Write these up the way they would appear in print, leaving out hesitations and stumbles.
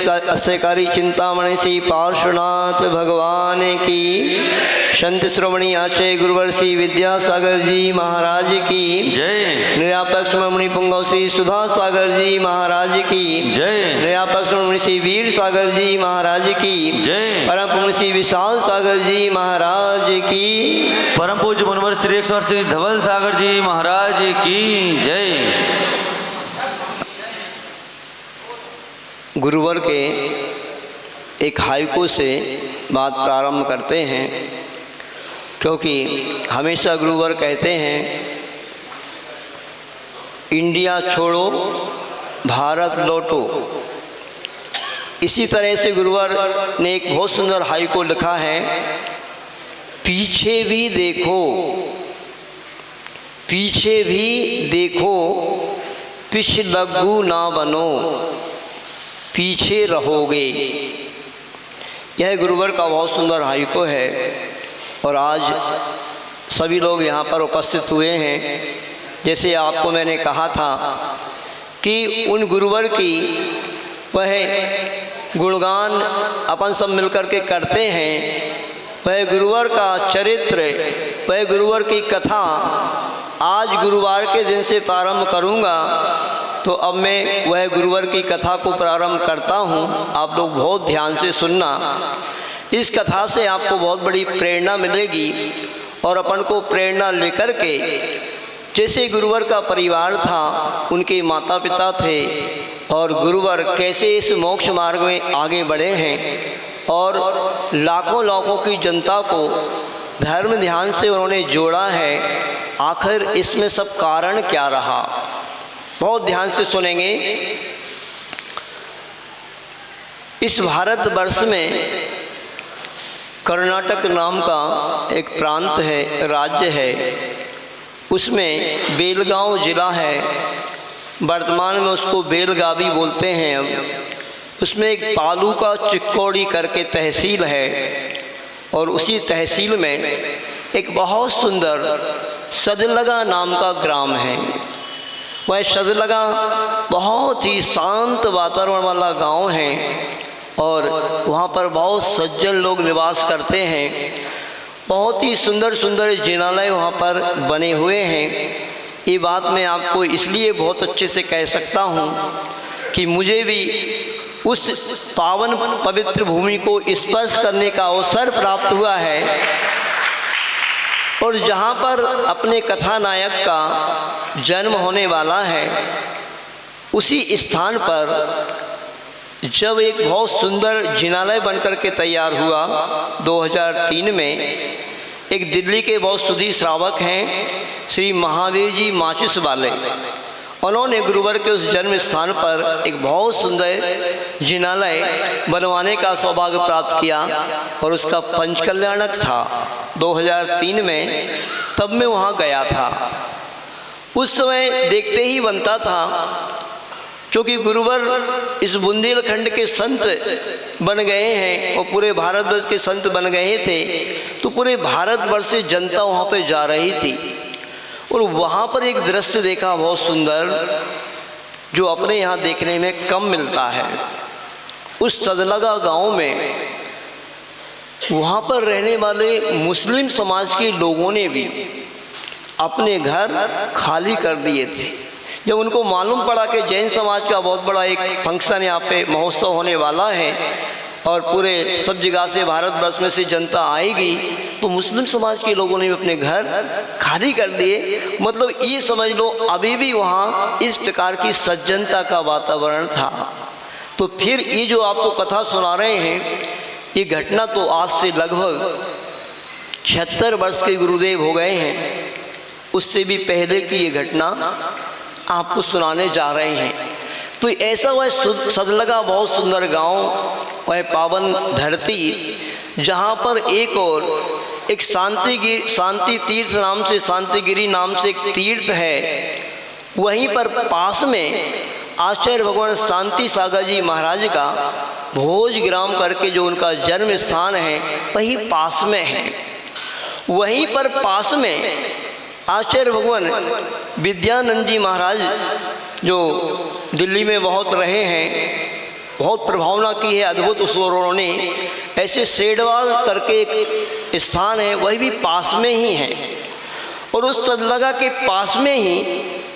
अस्यकारी चिंतामणि श्री पार्श्वनाथ भगवान की, संत श्रोमणी आचार्य गुरुवर श्री विद्यासागर जी महाराज की जय। निर्यापक श्रोमणी पुंगव श्री सुधा सागर जी महाराज की जय। निर्यापक श्रोमणी श्री वीर सागर जी महाराज की जय। परम पूज्य श्री विशाल सागर जी महाराज की, परम पूज्य मुनिवर श्री 108 श्री धवल सागर जी महाराज की जय। गुरुवर के एक हाइकू से बात प्रारंभ करते हैं, क्योंकि हमेशा गुरुवर कहते हैं इंडिया छोड़ो भारत लौटो। इसी तरह से गुरुवर ने एक बहुत सुंदर हाइकू लिखा है, पीछे भी देखो, पीछे भी देखो, पिछलग्गू ना बनो, पीछे रहोगे। यह गुरुवर का बहुत सुंदर हाइकू है और आज सभी लोग यहाँ पर उपस्थित हुए हैं। जैसे आपको मैंने कहा था कि उन गुरुवर की वह गुणगान अपन सब मिलकर के करते हैं, वह गुरुवर का चरित्र, वह गुरुवर की कथा आज गुरुवार के दिन से प्रारंभ करूँगा। तो अब मैं वह गुरुवर की कथा को प्रारंभ करता हूँ, आप लोग बहुत ध्यान से सुनना। इस कथा से आपको बहुत बड़ी प्रेरणा मिलेगी और अपन को प्रेरणा लेकर के, जैसे गुरुवर का परिवार था, उनके माता पिता थे और गुरुवर कैसे इस मोक्ष मार्ग में आगे बढ़े हैं और लाखों लाखों की जनता को धर्म ध्यान से उन्होंने जोड़ा है, आखिर इसमें सब कारण क्या रहा, बहुत ध्यान से सुनेंगे। इस भारतवर्ष में कर्नाटक नाम का एक प्रांत है, राज्य है, उसमें बेलगांव जिला है, वर्तमान में उसको बेलगावी बोलते हैं। अब उसमें एक तालुका चिक्कोड़ी करके तहसील है और उसी तहसील में एक बहुत सुंदर सदलगा नाम का ग्राम है। वह सदलगा बहुत ही शांत वातावरण वाला गांव है और वहाँ पर बहुत सज्जन लोग निवास करते हैं। बहुत ही सुंदर सुंदर जिनालय वहाँ पर बने हुए हैं। ये बात मैं आपको इसलिए बहुत अच्छे से कह सकता हूँ कि मुझे भी उस पावन पवित्र भूमि को स्पर्श करने का अवसर प्राप्त हुआ है और जहाँ पर अपने कथानायक का जन्म होने वाला है, उसी स्थान पर जब एक बहुत सुंदर जिनालय बनकर के तैयार हुआ 2003 में, एक दिल्ली के बहुत सुधी श्रावक हैं श्री महावीर जी माचिस वाले, उन्होंने गुरुवर के उस जन्म स्थान पर एक बहुत सुंदर जिनालय बनवाने का सौभाग्य प्राप्त किया और उसका पंचकल्याणक था 2003 में। तब मैं वहाँ गया था। उस समय देखते ही बनता था, क्योंकि गुरुवर इस बुंदेलखंड के संत बन गए हैं और पूरे भारतवर्ष के संत बन गए थे, तो पूरे भारतवर्ष से जनता वहाँ पे जा रही थी और वहाँ पर एक दृश्य देखा बहुत सुंदर, जो अपने यहाँ देखने में कम मिलता है। उस सदलगा गांव में वहाँ पर रहने वाले मुस्लिम समाज के लोगों ने भी अपने घर खाली कर दिए थे। जब उनको मालूम पड़ा कि जैन समाज का बहुत बड़ा एक फंक्शन यहाँ पे महोत्सव होने वाला है और पूरे सब जगह से भारतवर्ष में से जनता आएगी, तो मुस्लिम समाज के लोगों ने अपने घर खाली कर दिए। मतलब ये समझ लो अभी भी वहाँ इस प्रकार की सज्जनता का वातावरण था। तो फिर ये जो आपको कथा सुना रहे हैं, ये घटना तो आज से लगभग 76 वर्ष के गुरुदेव हो गए हैं, उससे भी पहले की ये घटना आपको सुनाने जा रहे हैं। तो ऐसा वह सदलगा बहुत सुंदर गांव, वह पावन धरती, जहां पर एक और एक शांति तीर्थ नाम से, शांतिगिरी नाम से एक तीर्थ है, वहीं पर पास में आचार्य भगवान शांति सागर जी महाराज का भोज ग्राम करके जो उनका जन्म स्थान है, वही पास में है। वहीं पर पास में आचार्य भगवान विद्यानंद जी महाराज जो दिल्ली में बहुत रहे हैं, बहुत प्रभावना की है, अद्भुत उस उन्होंने। ऐसे सेडवाल करके एक स्थान है, वही भी पास में ही है। और उस सदलगा के पास में ही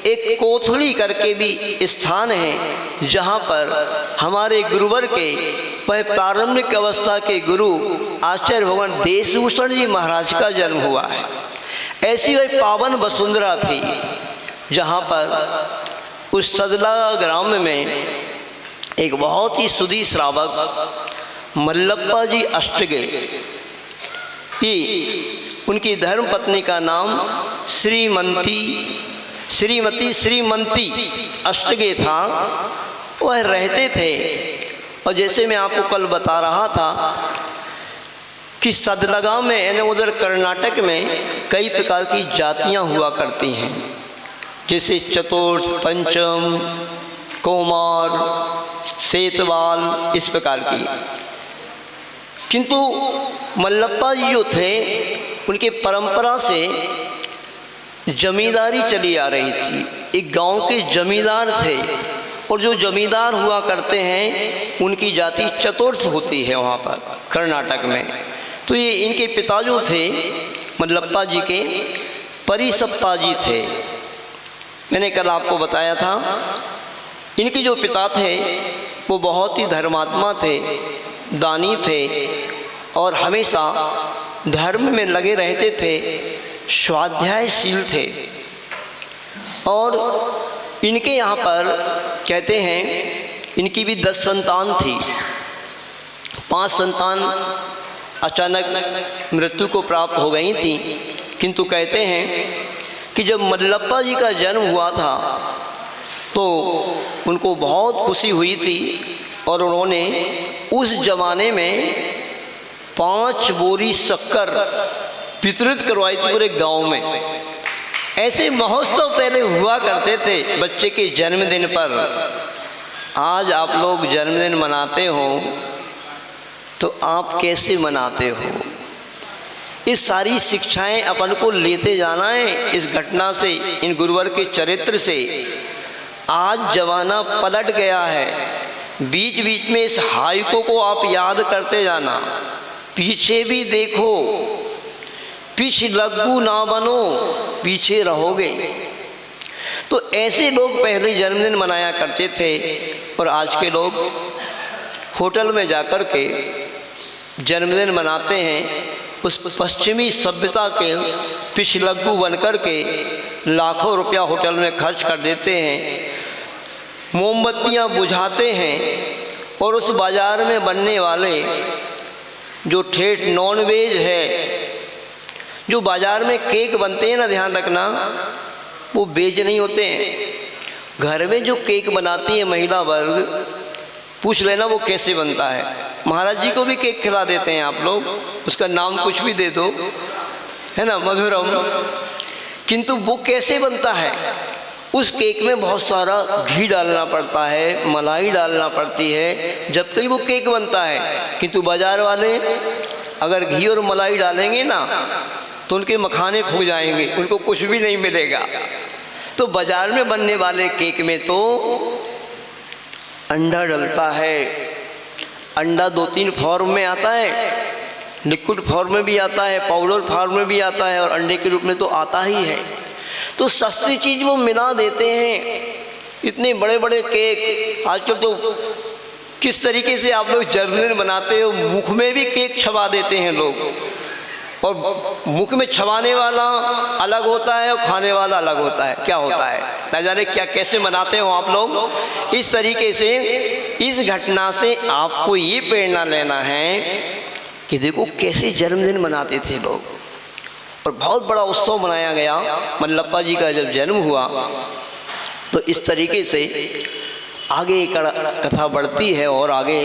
एक कोथली करके भी स्थान है, जहाँ पर हमारे गुरुवर के वह प्रारंभिक अवस्था के गुरु आचार्य भगवान देशभूषण जी महाराज का जन्म हुआ है। ऐसी वह पावन वसुंधरा थी, जहाँ पर उस सदलगा ग्राम में एक बहुत ही सुधी श्रावक मल्लप्पा जी अष्टगे की, उनकी धर्म पत्नी का नाम श्रीमती अष्टगे था। वह रहते थे। और जैसे मैं आपको कल बता रहा था कि सदलगा में यानी उधर कर्नाटक में कई प्रकार की जातियां हुआ करती हैं, जैसे चतुर्थ, पंचम, कोमार, सेतवाल, इस प्रकार की। किंतु मल्लप्पा जी जो थे, उनके परंपरा से जमींदारी चली आ रही थी। एक गांव के जमींदार थे, और जो जमींदार हुआ करते हैं उनकी जाति चतुर्थ होती है वहाँ पर कर्नाटक में। तो ये इनके पिता जो थे मल्लप्पा जी के, परिसप्पा जी थे। मैंने कल आपको बताया था, इनके जो पिता थे वो बहुत ही धर्मात्मा थे, दानी थे, और हमेशा धर्म में लगे रहते थे, स्वाध्यायशील थे। और इनके यहाँ पर कहते हैं इनकी भी 10 संतान थी। 5 संतान अचानक मृत्यु को प्राप्त हो गई थी। किंतु कहते हैं कि जब मल्लप्पा जी का जन्म हुआ था तो उनको बहुत खुशी हुई थी, और उन्होंने उस जमाने में 5 बोरी शक्कर वितरित करवाई थी पूरे गांव में। ऐसे महोत्सव पहले हुआ करते थे बच्चे के जन्मदिन पर। आज आप लोग जन्मदिन मनाते हो तो आप कैसे मनाते हो? इस सारी शिक्षाएं अपन को लेते जाना है इस घटना से, इन गुरुवर के चरित्र से। आज जमाना पलट गया है। बीच बीच में इस हाइको को आप याद करते जाना, पीछे भी देखो, पीछे लग्गू ना बनो, पीछे रहोगे। तो ऐसे लोग पहले जन्मदिन मनाया करते थे, और आज के लोग होटल में जाकर के जन्मदिन मनाते हैं। उस पश्चिमी सभ्यता के पिछलग्गू बनकर के लाखों रुपया होटल में खर्च कर देते हैं, मोमबत्तियां बुझाते हैं, और उस बाज़ार में बनने वाले जो ठेठ नॉनवेज है, जो बाज़ार में केक बनते हैं ना, ध्यान रखना, वो वेज नहीं होते हैं। घर में जो केक बनाती है महिला वर्ग, पूछ लेना वो कैसे बनता है। महाराज जी को भी केक खिला देते हैं आप लोग, उसका नाम कुछ भी दे दो, है ना, मधुरम। किंतु वो कैसे बनता है? उस केक में बहुत सारा घी डालना पड़ता है, मलाई डालना पड़ती है, जब तक वो केक बनता है। किंतु बाज़ार वाले अगर घी और मलाई डालेंगे ना तो उनके मखाने फूल जाएंगे, उनको कुछ भी नहीं मिलेगा। तो बाज़ार में बनने वाले केक में तो अंडा डलता है। अंडा 2-3 फॉर्म में आता है, लिक्विड फॉर्म में भी आता है, पाउडर फॉर्म में भी आता है, और अंडे के रूप में तो आता ही है। तो सस्ती चीज़ वो मिला देते हैं। इतने बड़े बड़े केक आजकल तो किस तरीके से आप लोग जन्मदिन मनाते हो, मुख में भी केक छपा देते हैं लोग, और मुख में छवाने वाला अलग होता है और खाने वाला अलग होता है। क्या होता है ना जाने, क्या कैसे मनाते हो आप लोग। इस तरीके से इस घटना से आपको ये प्रेरणा लेना है कि देखो कैसे जन्मदिन मनाते थे लोग, और बहुत बड़ा उत्सव मनाया गया। मल्लप्पा जी का जब जन्म हुआ तो इस तरीके से आगे कथा बढ़ती है, और आगे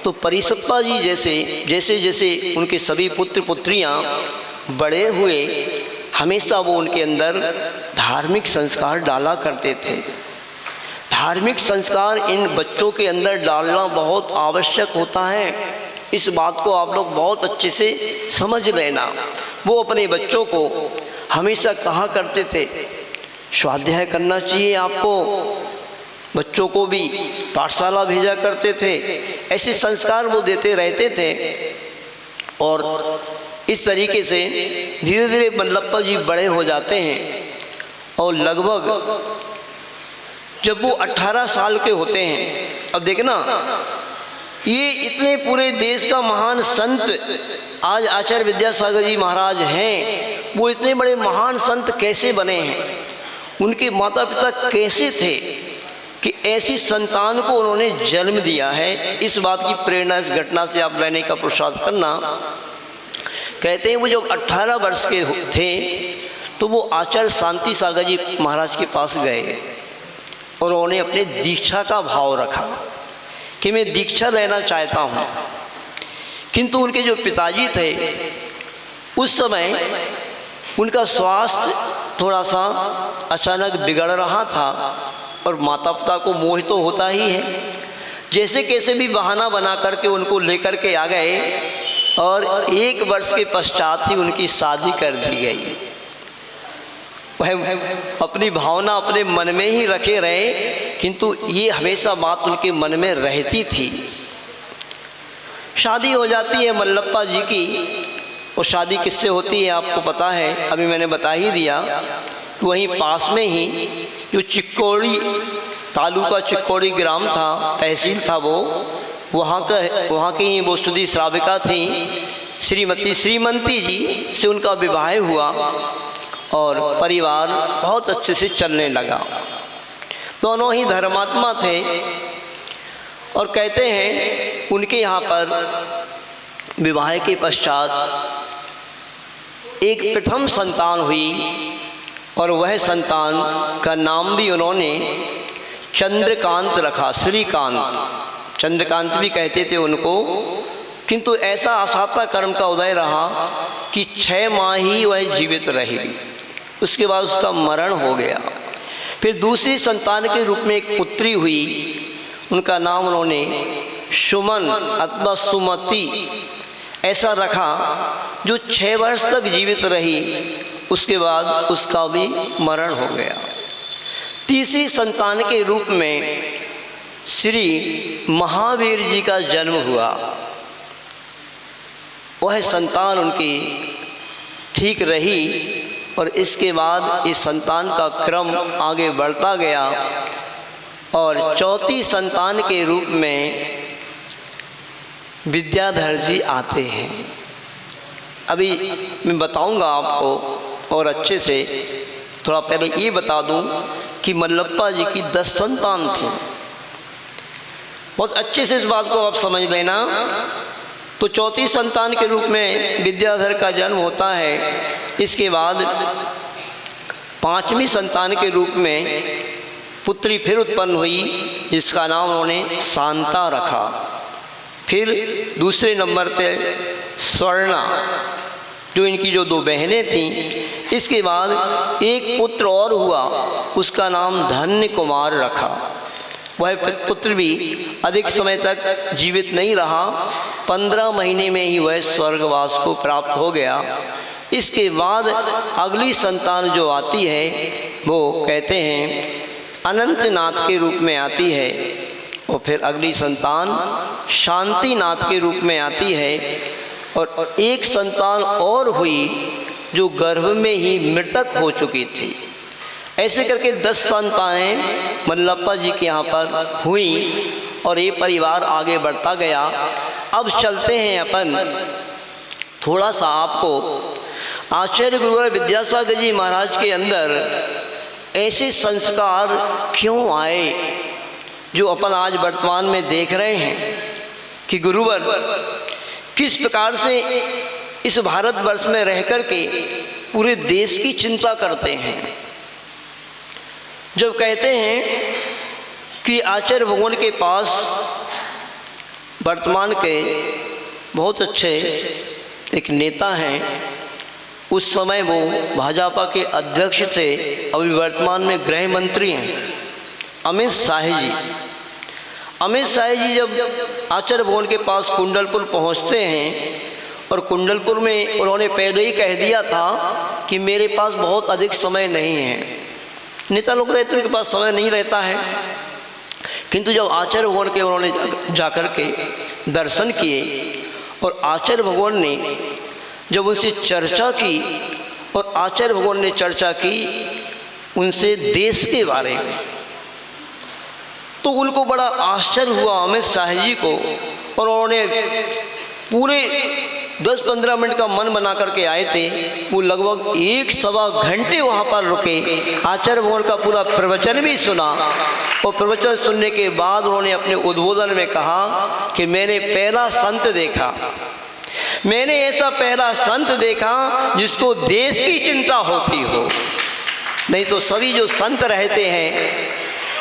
तो परिसप्पा जी जैसे जैसे उनके सभी पुत्र पुत्रियां बड़े हुए, हमेशा वो उनके अंदर धार्मिक संस्कार डाला करते थे। धार्मिक संस्कार इन बच्चों के अंदर डालना बहुत आवश्यक होता है। इस बात को आप लोग बहुत अच्छे से समझ लेना। वो अपने बच्चों को हमेशा कहा करते थे, स्वाध्याय करना चाहिए आपको, बच्चों को भी पाठशाला भेजा करते थे, ऐसे संस्कार वो देते रहते थे। और इस तरीके से धीरे धीरे मल्लप्पा जी बड़े हो जाते हैं और लगभग जब वो 18 साल के होते हैं, अब देखना ये इतने पूरे देश का महान संत आज आचार्य विद्यासागर जी महाराज हैं, वो इतने बड़े महान संत कैसे बने हैं, उनके माता पिता कैसे थे कि ऐसी संतान को उन्होंने जन्म दिया है। इस बात की प्रेरणा इस घटना से आप लेने का पुरुषार्थ करना। कहते हैं वो जब 18 वर्ष के थे तो वो आचार्य शांति सागर जी महाराज के पास गए और उन्होंने अपने दीक्षा का भाव रखा कि मैं दीक्षा लेना चाहता हूँ। किंतु उनके जो पिताजी थे उस समय उनका स्वास्थ्य थोड़ा सा अचानक बिगड़ रहा था और माता पिता को मोह तो होता ही है। जैसे कैसे भी बहाना बना करके उनको लेकर के आ गए और 1 वर्ष के पश्चात ही उनकी शादी कर दी गई। वह अपनी भावना अपने मन में ही रखे रहे, किंतु ये हमेशा बात उनके मन में रहती थी। शादी हो जाती है मल्लप्पा जी की, और शादी किससे होती है आपको पता है, अभी मैंने बता ही दिया। वहीं पास में ही जो चिक्कोड़ी तालुका चिक्कोड़ी ग्राम था, तहसील था वो, वहाँ की ही वो सुधी श्राविका थी श्रीमती श्रीमंती जी से उनका विवाह हुआ और परिवार बहुत अच्छे से चलने लगा। दोनों ही धर्मात्मा थे और कहते हैं उनके यहाँ पर विवाह के पश्चात एक प्रथम संतान हुई और वह संतान का नाम भी उन्होंने चंद्रकांत रखा, श्रीकांत। चंद्रकांत भी कहते थे उनको, किंतु ऐसा असाता कर्म का उदय रहा कि 6 माह ही वह जीवित रही, उसके बाद उसका मरण हो गया। फिर दूसरी संतान के रूप में एक पुत्री हुई, उनका नाम उन्होंने सुमन अथवा सुमति ऐसा रखा, जो 6 वर्ष तक जीवित रही, उसके बाद उसका भी मरण हो गया। तीसरी संतान के रूप में श्री महावीर जी का जन्म हुआ। वह संतान उनकी ठीक रही और इसके बाद इस संतान का क्रम आगे बढ़ता गया और चौथी संतान के रूप में विद्याधर जी आते हैं। अभी मैं बताऊंगा आपको, और अच्छे से थोड़ा पहले ये बता दूं कि मल्लप्पा जी की 10 संतान थी। बहुत अच्छे से इस बात को आप समझ लेना। तो चौथी संतान के रूप में विद्याधर का जन्म होता है। इसके बाद 5वीं संतान के रूप में पुत्री फिर उत्पन्न हुई, जिसका नाम उन्होंने शांता रखा। फिर दूसरे नंबर पे स्वर्णा, जो इनकी जो 2 बहनें थीं। इसके बाद एक पुत्र और हुआ, उसका नाम धन्य कुमार रखा। वह पुत्र भी अधिक समय तक जीवित नहीं रहा, 15 महीने में ही वह स्वर्गवास को प्राप्त हो गया। इसके बाद अगली संतान जो आती है वो कहते हैं अनंतनाथ के रूप में आती है, और फिर अगली संतान शांतिनाथ के रूप में आती है, और एक संतान और हुई जो गर्भ में ही मृतक हो चुकी थी। ऐसे करके 10 संतानें मल्लप्पा जी के यहाँ पर हुई और ये परिवार आगे बढ़ता गया। अब चलते हैं अपन थोड़ा सा आपको आचार्य गुरुवर विद्यासागर जी महाराज के अंदर ऐसे संस्कार क्यों आए जो अपन आज वर्तमान में देख रहे हैं कि गुरुवर किस प्रकार से इस भारतवर्ष में रह कर के पूरे देश की चिंता करते हैं। जब कहते हैं कि आचार्य भगवान के पास वर्तमान के बहुत अच्छे एक नेता हैं, उस समय वो भाजपा के अध्यक्ष थे, अभी वर्तमान में गृह मंत्री हैं अमित शाह जी। अमित शाह जी जब आचार्य भवन के पास कुंडलपुर पहुंचते हैं, और कुंडलपुर में उन्होंने पहले ही कह दिया था कि मेरे पास बहुत अधिक समय नहीं है। नेता लोग रहते उनके पास समय नहीं रहता है, किंतु जब आचार्य भगवान के उन्होंने जाकर के दर्शन किए और आचार्य भगवान ने जब उनसे चर्चा की और आचार्य भगवान ने चर्चा की उनसे देश के बारे में, तो उनको बड़ा आश्चर्य हुआ अमित शाह जी को, और उन्होंने पूरे 10-15 मिनट का मन बना करके आए थे। वो लगभग 1-1.25 घंटे वहाँ पर रुके, आचार्य भगवान का पूरा प्रवचन भी सुना, और प्रवचन सुनने के बाद उन्होंने अपने उद्बोधन में कहा कि मैंने पहला संत देखा, मैंने ऐसा पहला संत देखा जिसको देश की चिंता होती हो। नहीं तो सभी जो संत रहते हैं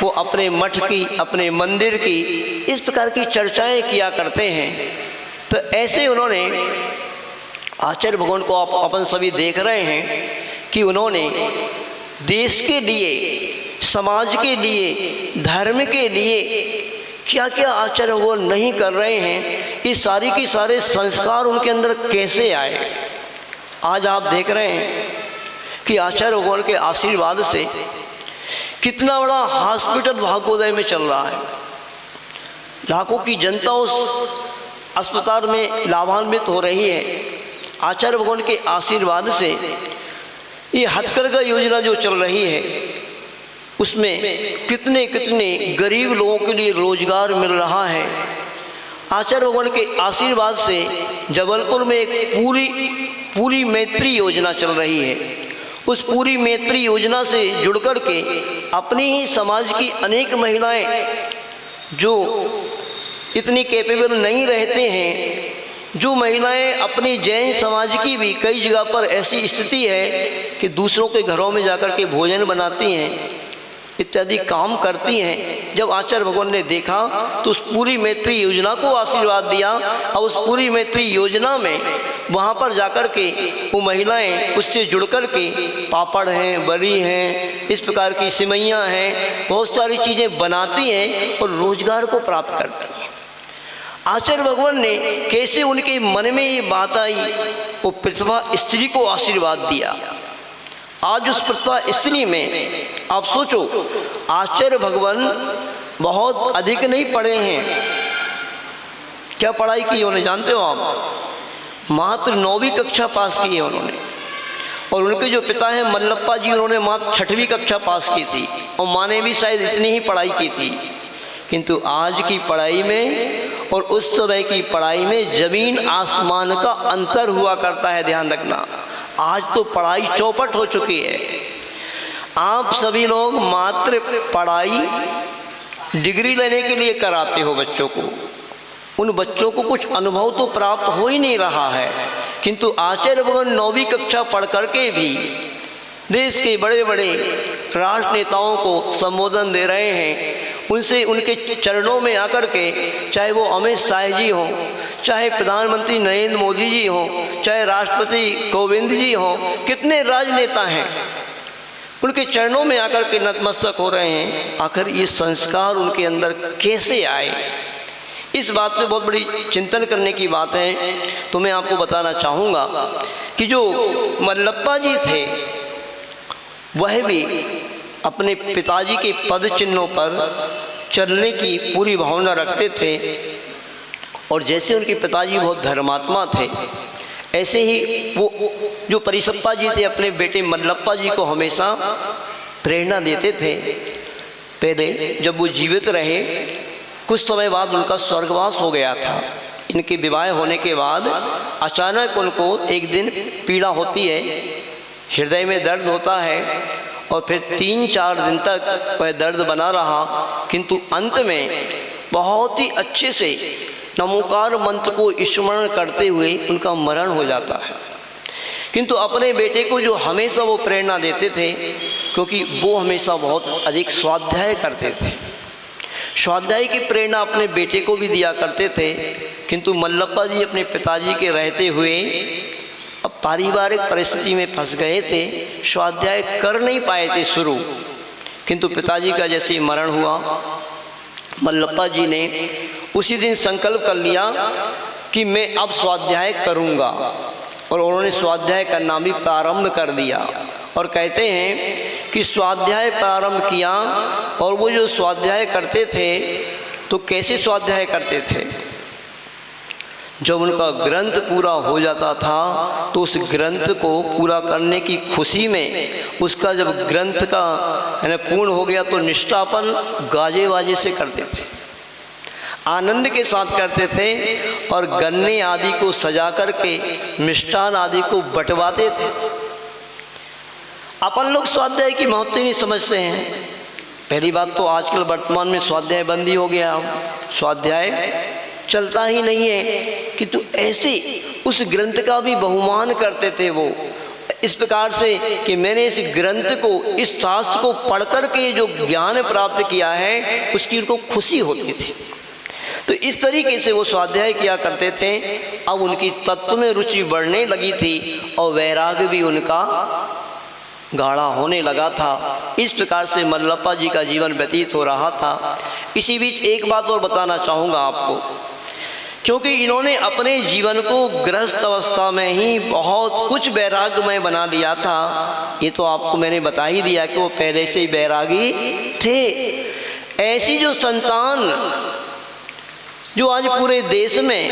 वो अपने मठ की, अपने मंदिर की इस प्रकार की चर्चाएं किया करते हैं। तो ऐसे उन्होंने आचार्य भगवान को अपन सभी देख रहे हैं कि उन्होंने देश के लिए, समाज के लिए, धर्म के लिए क्या क्या आचार्य भगवान नहीं कर रहे हैं, इस सारी की सारे संस्कार उनके अंदर कैसे आए। आज आप देख रहे हैं कि आचार्य भगवान के आशीर्वाद से कितना बड़ा हॉस्पिटल भागोदय में चल रहा है, लाखों की जनता उस अस्पताल में लाभान्वित हो रही है। आचार्य भगवान के आशीर्वाद से ये हथकरघा योजना जो चल रही है उसमें कितने कितने गरीब लोगों के लिए रोजगार मिल रहा है। आचार्य भगवान के आशीर्वाद से जबलपुर में एक पूरी मैत्री योजना चल रही है। उस पूरी मैत्री योजना से जुड़कर के अपनी ही समाज की अनेक महिलाएं जो इतनी कैपेबल नहीं रहते हैं, जो महिलाएं अपनी जैन समाज की भी कई जगह पर ऐसी स्थिति है कि दूसरों के घरों में जाकर के भोजन बनाती हैं, इत्यादि काम करती हैं। जब आचार्य भगवान ने देखा तो उस पूरी मैत्री योजना को आशीर्वाद दिया, और उस पूरी मैत्री योजना में वहाँ पर जाकर के वो महिलाएं उससे जुड़ कर के पापड़ हैं, बड़ी हैं, इस प्रकार की सिमैयाँ हैं, बहुत सारी चीज़ें बनाती हैं और रोजगार को प्राप्त करती हैं। आचार्य भगवान ने कैसे उनके मन में ये बात आई, वो प्रतिभा स्त्री को आशीर्वाद दिया। आज उस प्रतिभा स्त्री में आप सोचो, आचार्य भगवान बहुत अधिक नहीं पढ़े हैं। क्या पढ़ाई की उन्होंने जानते हो आप? मात्र 9वीं कक्षा पास की है उन्होंने, और उनके जो पिता हैं मल्लप्पा जी, उन्होंने मात्र 6वीं कक्षा पास की थी, और माँ ने भी शायद इतनी ही पढ़ाई की थी। किंतु आज की पढ़ाई में और उस समय की पढ़ाई में ज़मीन आसमान का अंतर हुआ करता है, ध्यान रखना। आज तो पढ़ाई चौपट हो चुकी है। आप सभी लोग मात्र पढ़ाई डिग्री लेने के लिए कराते हो बच्चों को, उन बच्चों को कुछ अनुभव तो प्राप्त हो ही नहीं रहा है। किंतु आचार्य भगवान 9वीं कक्षा पढ़ करके भी देश के बड़े बड़े राष्ट्र नेताओं को संबोधन दे रहे हैं। उनसे उनके चरणों में आकर के, चाहे वो अमित शाह जी हों, चाहे प्रधानमंत्री नरेंद्र मोदी जी हों, चाहे राष्ट्रपति कोविंद जी हों, कितने राजनेता हैं, उनके चरणों में आकर के नतमस्तक हो रहे हैं। आखिर ये संस्कार उनके अंदर कैसे आए, इस बात पे बहुत बड़ी चिंतन करने की बात है। तो मैं आपको बताना चाहूँगा कि जो मल्लप्पा जी थे वह भी अपने पिताजी के पद चिन्हों पर चलने की पूरी भावना रखते थे, और जैसे उनके पिताजी बहुत धर्मात्मा थे, ऐसे ही वो जो परिसप्पा जी थे अपने बेटे मल्लप्पा जी को हमेशा प्रेरणा देते थे। पहले जब वो जीवित रहे, कुछ समय बाद उनका स्वर्गवास हो गया था। इनके विवाह होने के बाद अचानक उनको एक दिन पीड़ा होती है, हृदय में दर्द होता है, और फिर 3-4 दिन तक वह दर्द बना रहा। किंतु अंत में बहुत ही अच्छे से नमोकार मंत्र को स्मरण करते हुए उनका मरण हो जाता है। किंतु अपने बेटे को जो हमेशा वो प्रेरणा देते थे, क्योंकि वो हमेशा बहुत अधिक स्वाध्याय करते थे, स्वाध्याय की प्रेरणा अपने बेटे को भी दिया करते थे। किंतु मल्लप्पा जी अपने पिताजी के रहते हुए अब पारिवारिक परिस्थिति में फंस गए थे, स्वाध्याय कर नहीं पाए थे शुरू। किंतु पिताजी का जैसे मरण हुआ, मल्लप्पा जी ने उसी दिन संकल्प कर लिया कि मैं अब स्वाध्याय करूँगा, और उन्होंने स्वाध्याय करना भी प्रारंभ कर दिया। और कहते हैं कि स्वाध्याय प्रारंभ किया, और वो जो स्वाध्याय करते थे तो कैसे स्वाध्याय करते थे। जब उनका ग्रंथ पूरा हो जाता था तो उस ग्रंथ को पूरा करने की खुशी में, उसका जब ग्रंथ का पूर्ण हो गया तो निष्ठापन गाजे वाजे से करते थे, आनंद के साथ करते थे, और गन्ने आदि को सजा करके मिष्ठान आदि को बंटवाते थे। अपन लोग स्वाध्याय की महत्व नहीं समझते हैं। पहली बात तो आजकल वर्तमान में स्वाध्याय बंदी हो गया, स्वाध्याय चलता ही नहीं है, कि तो ऐसे उस ग्रंथ का भी बहुमान करते थे वो, इस प्रकार से कि मैंने इस ग्रंथ को, इस शास्त्र को पढ़ कर के जो ज्ञान प्राप्त किया है उसकी उनको खुशी होती थी। तो इस तरीके से वो स्वाध्याय किया करते थे। अब उनकी तत्व में रुचि बढ़ने लगी थी और वैराग्य भी उनका गाढ़ा होने लगा था। इस प्रकार से मल्लप्पा जी का जीवन व्यतीत हो रहा था। इसी बीच एक बात और बताना चाहूँगा आपको, क्योंकि इन्होंने अपने जीवन को गृहस्थ अवस्था में ही बहुत कुछ वैराग्यमय बना लिया था। ये तो आपको मैंने बता ही दिया कि वो पहले से ही वैरागी थे। ऐसी जो संतान जो आज पूरे देश में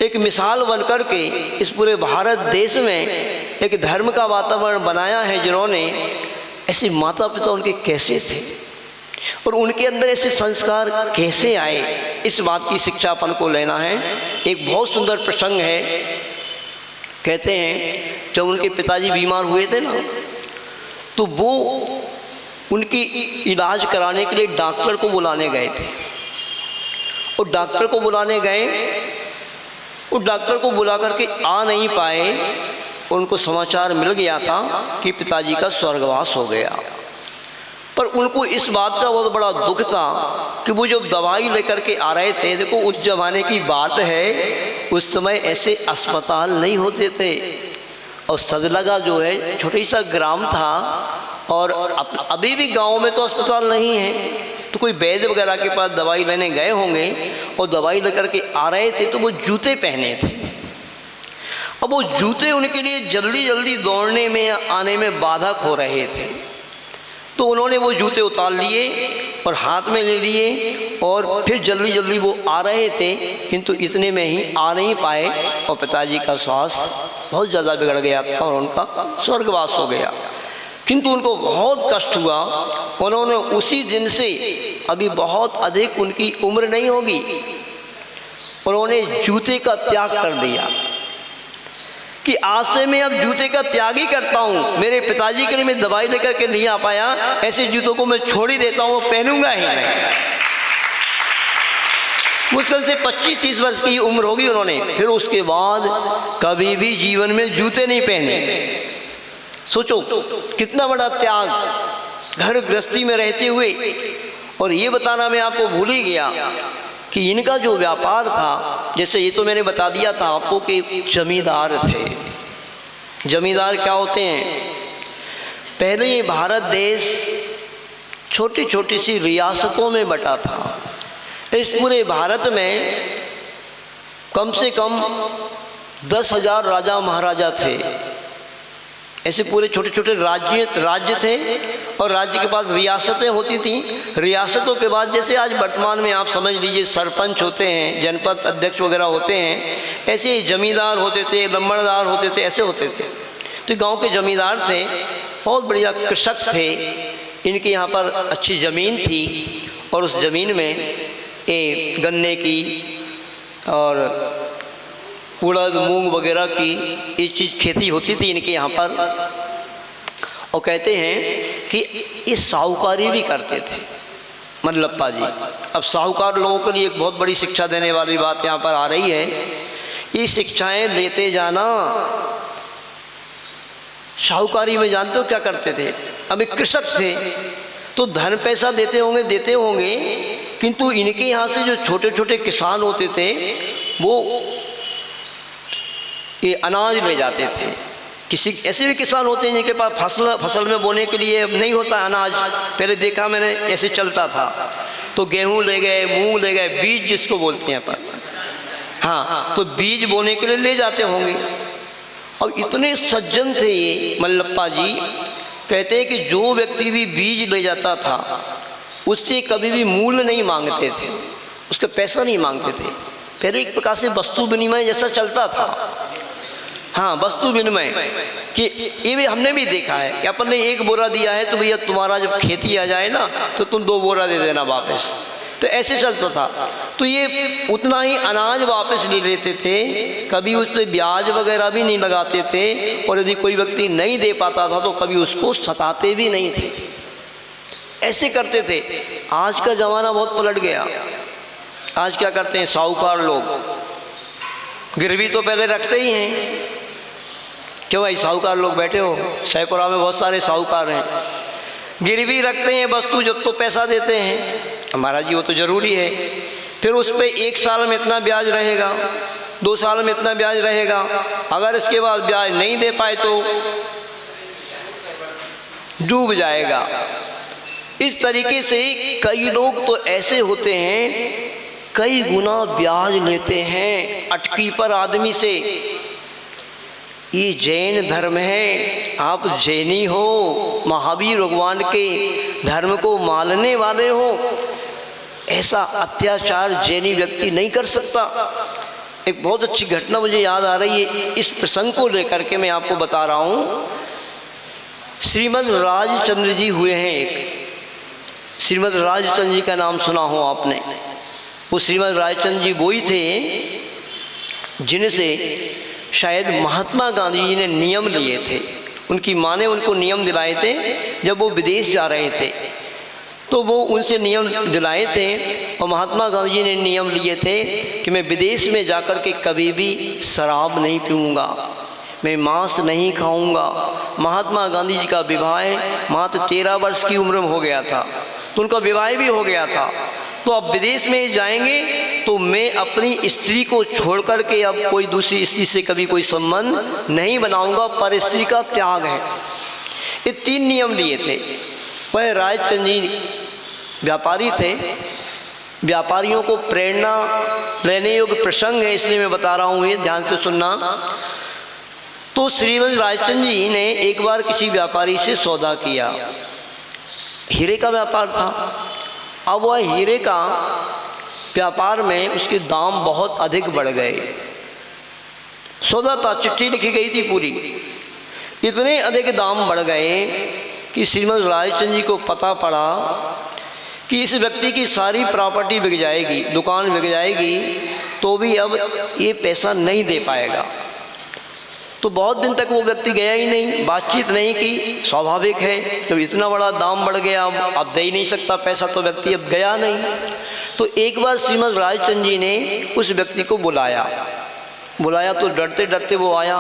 एक मिसाल बनकर के इस पूरे भारत देश में एक धर्म का वातावरण बनाया है जिन्होंने, ऐसे माता पिता उनके कैसे थे और उनके अंदर ऐसे संस्कार कैसे आए, इस बात की शिक्षा अपन को लेना है। एक बहुत सुंदर प्रसंग है। कहते हैं जब उनके पिताजी बीमार हुए थे ना, तो वो उनकी इलाज कराने के लिए डॉक्टर को बुलाने गए थे। और डॉक्टर को बुलाने गए, वो डॉक्टर को बुला करके आ नहीं पाए। उनको समाचार मिल गया था कि पिताजी का स्वर्गवास हो गया, पर उनको इस बात का बहुत बड़ा दुख था कि वो जब दवाई लेकर के आ रहे थे, देखो उस जमाने की बात है, उस समय ऐसे अस्पताल नहीं होते थे। और सजलगा जो है छोटा सा ग्राम था, और अभी भी गांव में तो अस्पताल नहीं है, तो कोई वैद्य वगैरह के पास दवाई लेने गए होंगे और दवाई लेकर के आ रहे थे, तो वो जूते पहने थे। अब वो जूते उनके लिए जल्दी जल्दी दौड़ने में आने में बाधक हो रहे थे, तो उन्होंने वो जूते उतार लिए और हाथ में ले लिए, और फिर जल्दी जल्दी वो आ रहे थे, किंतु इतने में ही आ नहीं पाए और पिताजी का स्वास्थ्य बहुत ज़्यादा बिगड़ गया था और उनका स्वर्गवास हो गया। किंतु उनको बहुत कष्ट हुआ। उन्होंने उसी दिन से, अभी बहुत अधिक उनकी उम्र नहीं होगी, उन्होंने जूते का त्याग कर दिया कि आज से मैं अब जूते का त्याग ही करता हूँ। मेरे पिताजी के लिए मैं दवाई लेकर के नहीं आ पाया, ऐसे जूतों को मैं छोड़ ही देता हूँ, पहनूंगा ही नहीं। मुश्किल से 25-30 वर्ष की उम्र होगी उन्होंने, फिर उसके बाद कभी भी जीवन में जूते नहीं पहने। सोचो कितना बड़ा त्याग, घर गृहस्थी में रहते हुए। और ये बताना मैं आपको भूल ही गया कि इनका जो व्यापार था, जैसे ये तो मैंने बता दिया था आपको कि जमींदार थे। जमींदार क्या होते हैं? पहले ये भारत देश छोटी छोटी सी रियासतों में बटा था। इस पूरे भारत में कम से कम 10,000 राजा महाराजा थे। ऐसे पूरे छोटे छोटे राज्य थे, और राज्य के बाद रियासतें होती थीं। रियासतों के बाद जैसे आज वर्तमान में आप समझ लीजिए सरपंच होते हैं, जनपद अध्यक्ष वगैरह होते हैं, ऐसे जमींदार होते थे, लम्बड़दार होते थे, ऐसे होते थे। तो गांव के जमींदार थे, बहुत बढ़िया कृषक थे। इनके यहाँ पर अच्छी ज़मीन थी, और उस ज़मीन में ये गन्ने की और उड़द मूंग वगैरह की ये चीज़ खेती होती थी इनके यहाँ पर। और कहते हैं कि ये साहूकारी भी करते थे मल्लप्पा जी। अब साहूकार लोगों के लिए एक बहुत बड़ी शिक्षा देने वाली बात यहाँ पर आ रही है। ये शिक्षाएं लेते जाना। साहूकारी में जानते हो क्या करते थे? अब एक कृषक थे तो धन पैसा देते होंगे, किंतु इनके यहाँ से जो छोटे छोटे किसान होते थे वो ये अनाज ले जाते थे। किसी ऐसे भी किसान होते हैं जिनके पास फसल में बोने के लिए नहीं होता अनाज। पहले देखा मैंने ऐसे चलता था, तो गेहूं ले गए, मूंग ले गए, बीज जिसको बोलते हैं पर, हाँ, तो बीज बोने के लिए ले जाते होंगे। और इतने सज्जन थे ये मल्लप्पा जी कहते हैं कि जो व्यक्ति भी बीज ले जाता था उससे कभी भी मूल्य नहीं मांगते थे, उसका पैसा नहीं मांगते थे। फिर एक प्रकार से वस्तु विनिमय जैसा चलता था। हाँ, वस्तु विनिमय कि ये भी हमने भी देखा है कि अपन ने 1 बोरा दिया है तो भैया तुम्हारा जब खेती आ जाए ना तो तुम 2 बोरा दे देना वापस, तो ऐसे चलता था। तो ये उतना ही अनाज वापस ले लेते थे, कभी उस पर ब्याज वगैरह भी नहीं लगाते थे, और यदि कोई व्यक्ति नहीं दे पाता था तो कभी उसको सताते भी नहीं थे, ऐसे करते थे। आज का ज़माना बहुत पलट गया। आज क्या करते हैं साहूकार लोग, गिरवी तो पहले रखते ही हैं। क्यों भाई, साहूकार लोग बैठे हो, सैपुरा में बहुत सारे साहूकार हैं, गिरवी रखते हैं वस्तु, जब तो पैसा देते हैं। महाराज जी वो तो ज़रूरी है, फिर उस पर 1 साल में इतना ब्याज रहेगा, 2 साल में इतना ब्याज रहेगा, अगर इसके बाद ब्याज नहीं दे पाए तो डूब जाएगा। इस तरीके से कई लोग तो ऐसे होते हैं, कई गुना ब्याज लेते हैं अटकी पर आदमी से। ये जैन धर्म है, आप जैनी हो, महावीर भगवान के धर्म को मानने वाले हो, ऐसा अत्याचार जैनी व्यक्ति नहीं कर सकता। एक बहुत अच्छी घटना मुझे याद आ रही है, इस प्रसंग को लेकर के मैं आपको बता रहा हूँ। श्रीमद् राजचंद्र जी हुए हैं एक, श्रीमद् राजचंद्र जी का नाम सुना हो आपने। वो श्रीमद् राजचंद्र जी वही थे जिनसे शायद महात्मा गांधी जी ने नियम लिए थे। उनकी माँ ने उनको नियम दिलाए थे, जब वो विदेश जा रहे थे तो वो उनसे नियम दिलाए थे, और महात्मा गांधी जी ने नियम लिए थे कि मैं विदेश में जाकर के कभी भी शराब नहीं पीऊँगा, मैं मांस नहीं खाऊंगा। महात्मा गांधी जी का विवाह मात्र 13 वर्ष की उम्र में हो गया था, तो उनका विवाह भी हो गया था। तो अब विदेश में जाएंगे तो मैं अपनी स्त्री को छोड़ कर के अब कोई दूसरी स्त्री से कभी कोई संबंध नहीं बनाऊंगा, पर स्त्री का त्याग है। ये 3 नियम लिए थे। वह राजचंद्र जी व्यापारी थे, व्यापारियों को प्रेरणा लेने योग्य प्रसंग है, इसलिए मैं बता रहा हूँ, ये ध्यान से सुनना। तो श्रीमद् राजचंद्र जी ने एक बार किसी व्यापारी से सौदा किया, हीरे का व्यापार था। अब वह हीरे का व्यापार में उसके दाम बहुत अधिक बढ़ गए। सौदा था, चिट्ठी लिखी गई थी पूरी, इतने अधिक दाम बढ़ गए कि श्रीमद् राजचंद्र जी को पता पड़ा कि इस व्यक्ति की सारी प्रॉपर्टी बिक जाएगी, दुकान बिक जाएगी, तो भी अब ये पैसा नहीं दे पाएगा। तो बहुत दिन तक वो व्यक्ति गया ही नहीं, बातचीत नहीं की। स्वाभाविक है, जब इतना बड़ा दाम बढ़ गया अब दे ही नहीं सकता पैसा, तो व्यक्ति अब गया नहीं। तो एक बार श्रीमद् राजचंद्र जी ने उस व्यक्ति को बुलाया तो डरते डरते वो आया,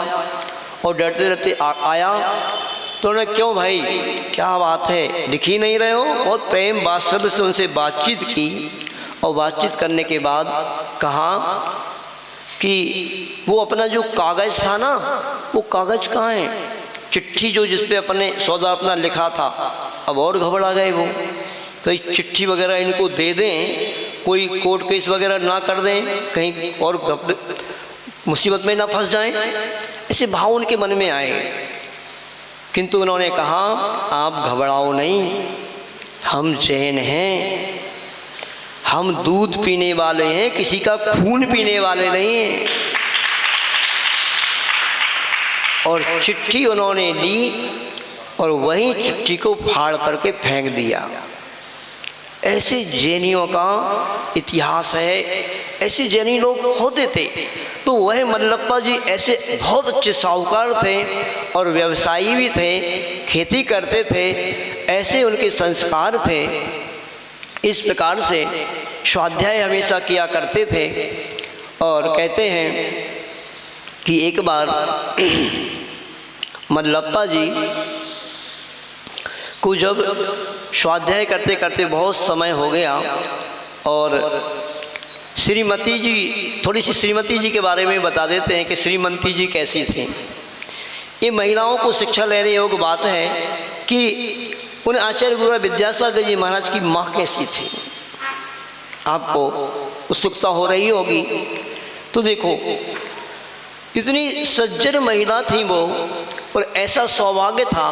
और डरते डरते आया तो उन्होंने, क्यों भाई क्या बात है, दिख ही नहीं रहे हो? बहुत प्रेम वात्सल्य से उनसे बातचीत की, और बातचीत करने के बाद कहा कि वो अपना जो कागज़ था ना, वो कागज़ कहाँ है? चिट्ठी जो जिस पे अपने सौदा अपना लिखा था। अब और घबरा गए वो, कहीं चिट्ठी वगैरह इनको दे दें, कोई कोर्ट केस वगैरह ना कर दें, कहीं और मुसीबत में ना फंस जाएं, ऐसे भाव उनके मन में आए। किंतु उन्होंने कहा, आप घबराओ नहीं, हम जैन हैं, हम दूध पीने वाले हैं, किसी का खून पीने वाले नहीं हैं। और चिट्ठी उन्होंने ली और वही चिट्ठी को फाड़ करके फेंक दिया। ऐसे जैनियों का इतिहास है, ऐसे जैनी लोग होते थे। तो वह मल्लप्पा जी ऐसे बहुत अच्छे साहूकार थे और व्यवसायी भी थे, खेती करते थे, ऐसे उनके संस्कार थे। इस प्रकार से स्वाध्याय हमेशा किया करते थे। और कहते हैं कि एक बार मल्लप्पा जी को जब स्वाध्याय करते करते बहुत समय हो गया, और श्रीमती जी, थोड़ी सी श्रीमती जी के बारे में बता देते हैं कि श्रीमती जी कैसी थी। ये महिलाओं को शिक्षा लेने योग्य बात है कि उन आचार्य गुरु विद्यासागर जी महाराज की माँ कैसी थी। आपको उत्सुकता हो रही होगी। तो देखो, इतनी सज्जन महिला थी वो, और ऐसा सौभाग्य था,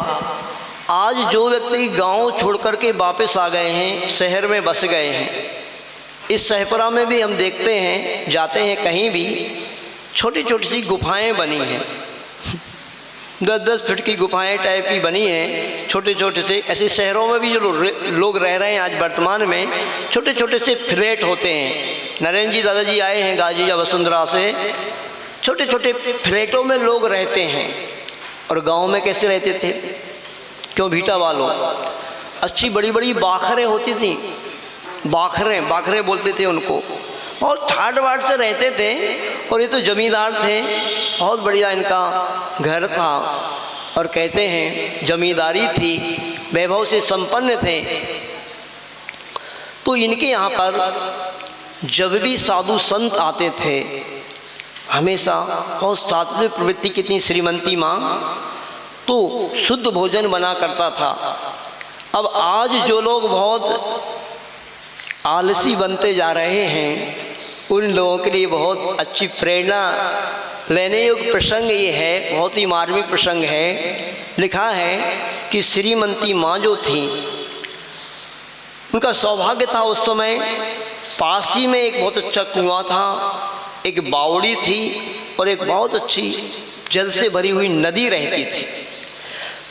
आज जो व्यक्ति गांव छोड़ कर के वापस आ गए हैं, शहर में बस गए हैं, इस सहपुरा में भी हम देखते हैं, जाते हैं कहीं भी, छोटी छोटी सी गुफाएं बनी हैं, 10-10 फीट की गुफाएं टाइप की बनी हैं, छोटे छोटे से। ऐसे शहरों में भी जो लोग रह रहे हैं आज वर्तमान में, छोटे छोटे से फ्लैट होते हैं। नरेंद्र जी दादाजी आए हैं गाजी या वसुंधरा से, छोटे छोटे फ्लैटों में लोग रहते हैं। और गांव में कैसे रहते थे? क्यों भीटा वालों, अच्छी बड़ी बड़ी बाखरें होती थी, बाखरें बोलते थे उनको, और ठाट बाट से रहते थे। और ये तो जमींदार थे, बहुत बढ़िया इनका घर था, और कहते हैं जमींदारी थी, वैभव से संपन्न थे। तो इनके यहाँ पर जब भी साधु संत आते थे, हमेशा बहुत सात्विक प्रवृत्ति की थी श्रीमती माँ, तो शुद्ध भोजन बना करता था। अब आज जो लोग बहुत आलसी बनते जा रहे हैं, उन लोगों के लिए बहुत अच्छी प्रेरणा लेने योग्य प्रसंग ये है, बहुत ही मार्मिक प्रसंग है। लिखा है कि श्रीमती माँ जो थी, उनका सौभाग्य था उस समय पास ही में एक बहुत अच्छा कुआं था, एक बावड़ी थी, और एक बहुत अच्छी जल से भरी हुई नदी रहती थी।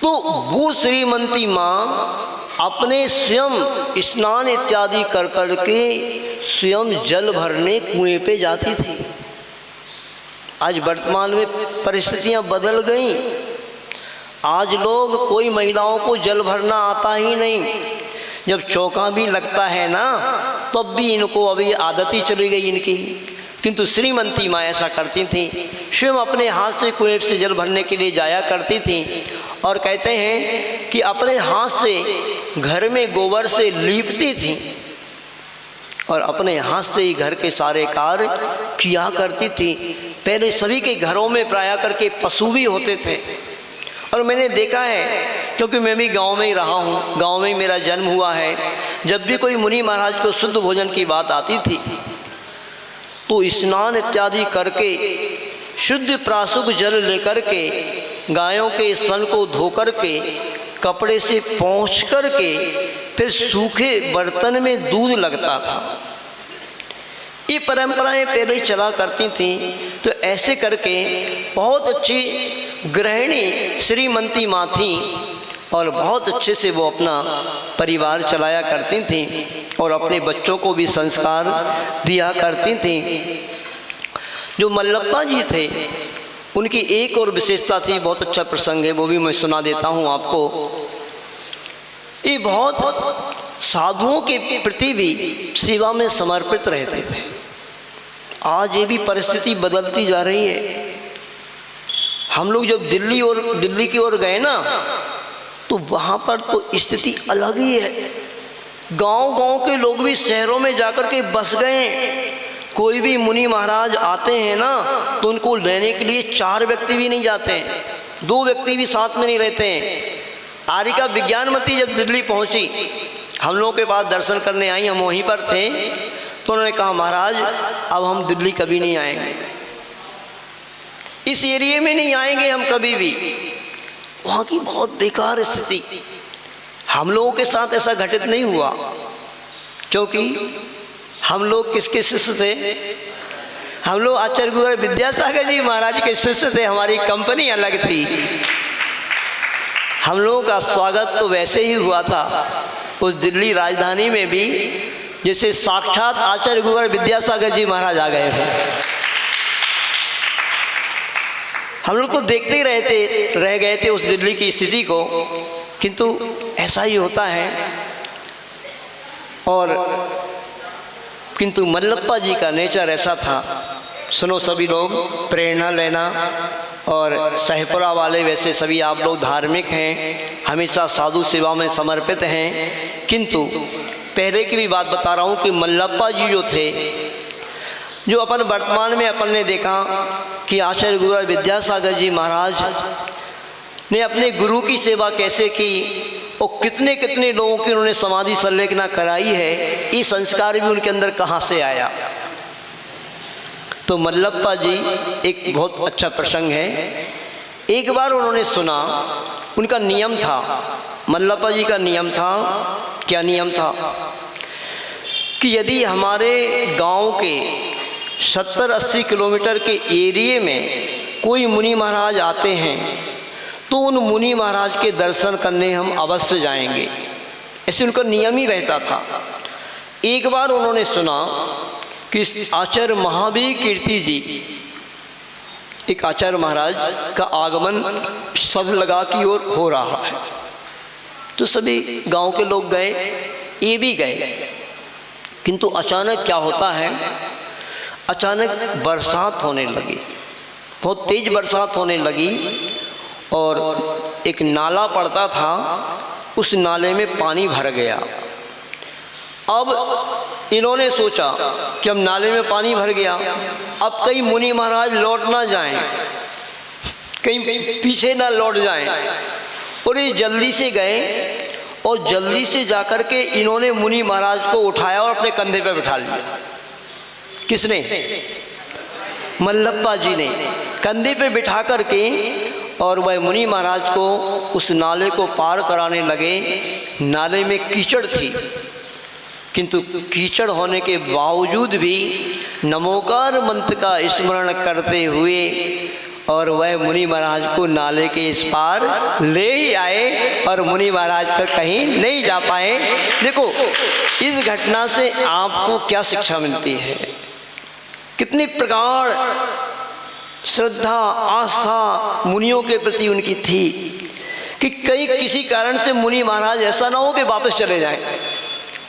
तो वो श्रीमती माँ अपने स्वयं स्नान इत्यादि कर कर के स्वयं जल भरने कुएं पे जाती थी। आज वर्तमान में परिस्थितियां बदल गई, आज लोग कोई महिलाओं को जल भरना आता ही नहीं। जब चौका भी लगता है ना, तब भी इनको अभी आदत ही चली गई इनकी। किंतु श्रीमती माँ ऐसा करती थी, स्वयं अपने हाथ से कुएं से जल भरने के लिए जाया करती थी। और कहते हैं कि अपने हाथ से घर में गोबर से लीपती थी, और अपने हाथ से ही घर के सारे कार्य किया करती थी। पहले सभी के घरों में प्राय करके पशु भी होते थे, और मैंने देखा है, क्योंकि मैं भी गांव में ही रहा हूँ, गांव में ही मेरा जन्म हुआ है। जब भी कोई मुनि महाराज को शुद्ध भोजन की बात आती थी, तो स्नान इत्यादि करके शुद्ध प्राशुक जल लेकर के, गायों के स्तन को धो कर के, कपड़े से पोंछ कर के, फिर सूखे बर्तन में दूध लगता था। ये परंपराएं पहले चला करती थीं। तो ऐसे करके बहुत अच्छी गृहिणी श्रीमती माँ थी, और बहुत अच्छे से वो अपना परिवार चलाया करती थीं, और अपने बच्चों को भी संस्कार दिया करती थीं। जो मल्लप्पा जी थे, उनकी एक और विशेषता थी, बहुत अच्छा प्रसंग है, वो भी मैं सुना देता हूँ आपको। ये बहुत साधुओं के प्रति भी सेवा में समर्पित रहते थे। आज ये भी परिस्थिति बदलती जा रही है। हम लोग जब दिल्ली की ओर गए ना, तो वहाँ पर तो स्थिति अलग ही है। गांव के लोग भी शहरों में जाकर के बस गए। कोई भी मुनि महाराज आते हैं ना, तो उनको लेने के लिए 4 व्यक्ति भी नहीं जाते हैं, 2 व्यक्ति भी साथ में नहीं रहते हैं। आरिका विज्ञानमती जब दिल्ली पहुंची, हम लोगों के पास दर्शन करने आई, हम वहीं पर थे, तो उन्होंने कहा महाराज अब हम दिल्ली कभी नहीं आएंगे, इस एरिए में नहीं आएंगे हम कभी भी। वहाँ की बहुत बेकार स्थिति। हम लोगों के साथ ऐसा घटित नहीं हुआ, क्योंकि हम लोग किसके शिष्य थे? हम लोग आचार्य गुरु विद्यासागर जी महाराज के शिष्य थे। हमारी कंपनी अलग थी। हम लोगों का स्वागत तो वैसे ही हुआ था उस दिल्ली राजधानी में भी, जैसे साक्षात आचार्य गुरु विद्यासागर जी महाराज आ गए हो। हम लोग तो देखते ही रह गए थे उस दिल्ली की स्थिति को, किंतु ऐसा ही होता है। और किंतु मल्लप्पा जी का नेचर ऐसा था। सुनो सभी लोग, प्रेरणा लेना। और सहपुरा वाले वैसे सभी आप लोग धार्मिक हैं, हमेशा साधु सेवा में समर्पित हैं, किंतु पहले की भी बात बता रहा हूँ कि मल्लप्पा जी जो थे, जो अपन वर्तमान में अपन ने देखा कि आचार्य गुरु विद्यासागर जी महाराज ने अपने गुरु की सेवा कैसे की और कितने कितने लोगों की उन्होंने समाधि संलेखना कराई है, ये संस्कार भी उनके अंदर कहाँ से आया। तो मल्लप्पा जी एक बहुत अच्छा प्रसंग है। एक बार उन्होंने सुना, उनका नियम था मल्लप्पा जी का नियम था, क्या नियम था कि यदि हमारे गांव के 70-80 किलोमीटर के एरिए में कोई मुनि महाराज आते हैं तो उन मुनि महाराज के दर्शन करने हम अवश्य जाएंगे, ऐसे उनका नियम ही रहता था। एक बार उन्होंने सुना कि आचार्य महावीर कीर्ति जी, एक आचार्य महाराज का आगमन सदलगा की ओर हो रहा है, तो सभी गांव के लोग गए, ये भी गए। किंतु अचानक क्या होता है, अचानक बरसात होने लगी, बहुत तेज बरसात होने लगी और एक नाला पड़ता था, उस नाले में पानी भर गया। अब इन्होंने सोचा कि अब नाले में पानी भर गया, अब कहीं मुनि महाराज लौट ना जाएं, कहीं पीछे ना लौट जाएं, और ये जल्दी से गए और जल्दी से जाकर के इन्होंने मुनि महाराज को उठाया और अपने कंधे पर बिठा लिया। किसने? मल्लप्पा जी ने कंधे पे बिठा करके और वह मुनि महाराज को उस नाले को पार कराने लगे। नाले में कीचड़ थी, किंतु कीचड़ होने के बावजूद भी नमोकार मंत्र का स्मरण करते हुए और वह मुनि महाराज को नाले के इस पार ले ही आए और मुनि महाराज पर कहीं नहीं जा पाए। देखो, इस घटना से आपको क्या शिक्षा मिलती है, कितनी प्रगाढ़ श्रद्धा आस्था मुनियों के प्रति उनकी थी कि कहीं किसी कारण से मुनि महाराज ऐसा ना हो कि वापस चले जाएं